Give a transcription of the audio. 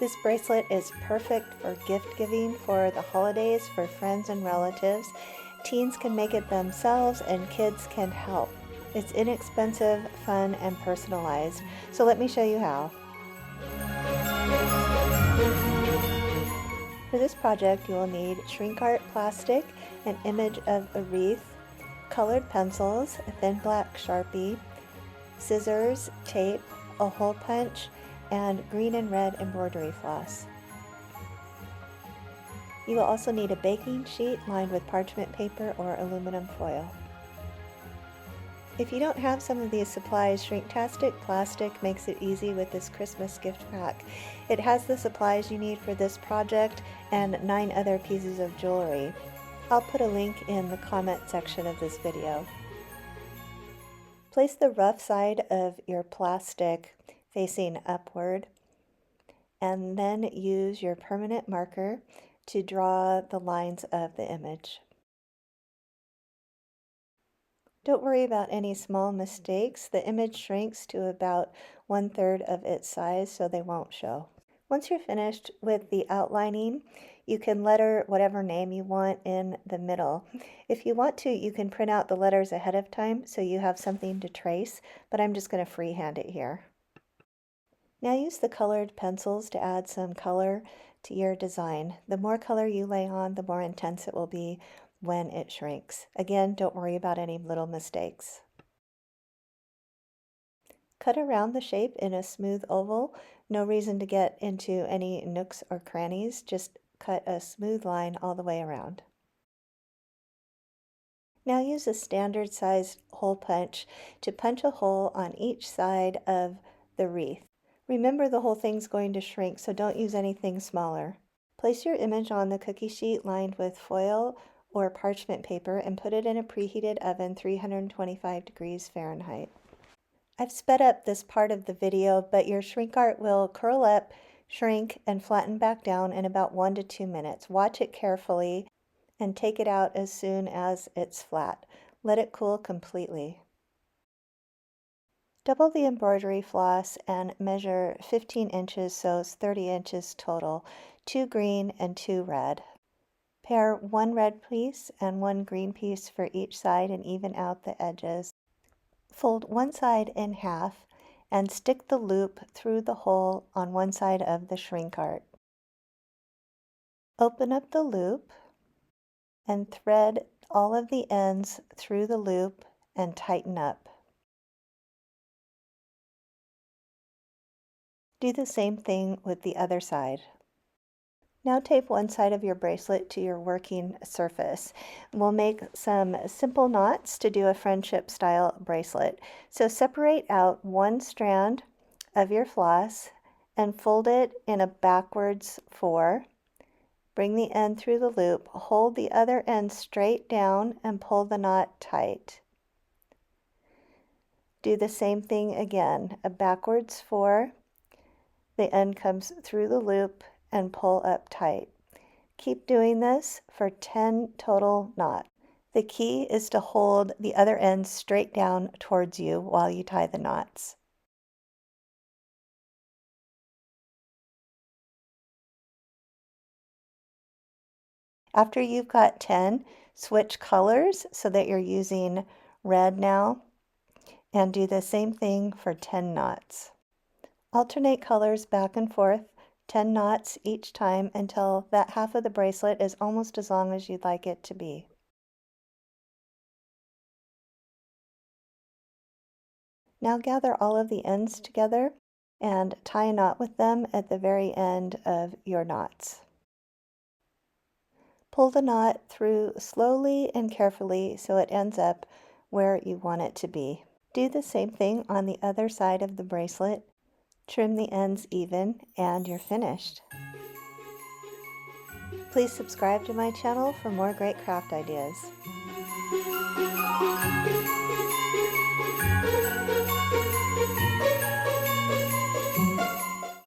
This bracelet is perfect for gift giving for the holidays for friends and relatives. Teens can make it themselves and kids can help. It's inexpensive, fun, and personalized. So let me show you how. For this project, you will need shrink art plastic, an image of a wreath, colored pencils, a thin black Sharpie, scissors, tape, a hole punch, and green and red embroidery floss. You will also need a baking sheet lined with parchment paper or aluminum foil. If you don't have some of these supplies, Shrinktastic Plastic makes it easy with this Christmas gift pack. It has the supplies you need for this project and 9 other pieces of jewelry. I'll put a link in the comment section of this video. Place the rough side of your plastic facing upward, and then use your permanent marker to draw the lines of the image. Don't worry about any small mistakes. The image shrinks to about 1/3 of its size, so they won't show. Once you're finished with the outlining, you can letter whatever name you want in the middle. If you want to, you can print out the letters ahead of time so you have something to trace, but I'm just going to freehand it here. Now use the colored pencils to add some color to your design. The more color you lay on, the more intense it will be when it shrinks. Again, don't worry about any little mistakes. Cut around the shape in a smooth oval. No reason to get into any nooks or crannies. Just cut a smooth line all the way around. Now use a standard sized hole punch to punch a hole on each side of the wreath. Remember, the whole thing's going to shrink, so don't use anything smaller. Place your image on the cookie sheet lined with foil or parchment paper and put it in a preheated oven 325 degrees Fahrenheit. I've sped up this part of the video, but your shrink art will curl up, shrink, and flatten back down in about 1 to 2 minutes. Watch it carefully and take it out as soon as it's flat. Let it cool completely. Double the embroidery floss and measure 15 inches, so it's 30 inches total, 2 green and 2 red. Pair 1 red piece and 1 green piece for each side and even out the edges. Fold one side in half and stick the loop through the hole on one side of the shrink art. Open up the loop and thread all of the ends through the loop and tighten up. Do the same thing with the other side. Now tape one side of your bracelet to your working surface. We'll make some simple knots to do a friendship style bracelet. So separate out one strand of your floss and fold it in a backwards 4. Bring the end through the loop, hold the other end straight down and pull the knot tight. Do the same thing again, a backwards 4. The end comes through the loop and pull up tight. Keep doing this for 10 total knots. The key is to hold the other end straight down towards you while you tie the knots. After you've got 10, switch colors so that you're using red now, and do the same thing for 10 knots. Alternate colors back and forth, 10 knots each time until that half of the bracelet is almost as long as you'd like it to be. Now gather all of the ends together and tie a knot with them at the very end of your knots. Pull the knot through slowly and carefully so it ends up where you want it to be. Do the same thing on the other side of the bracelet. Trim the ends even and you're finished. Please subscribe to my channel for more great craft ideas.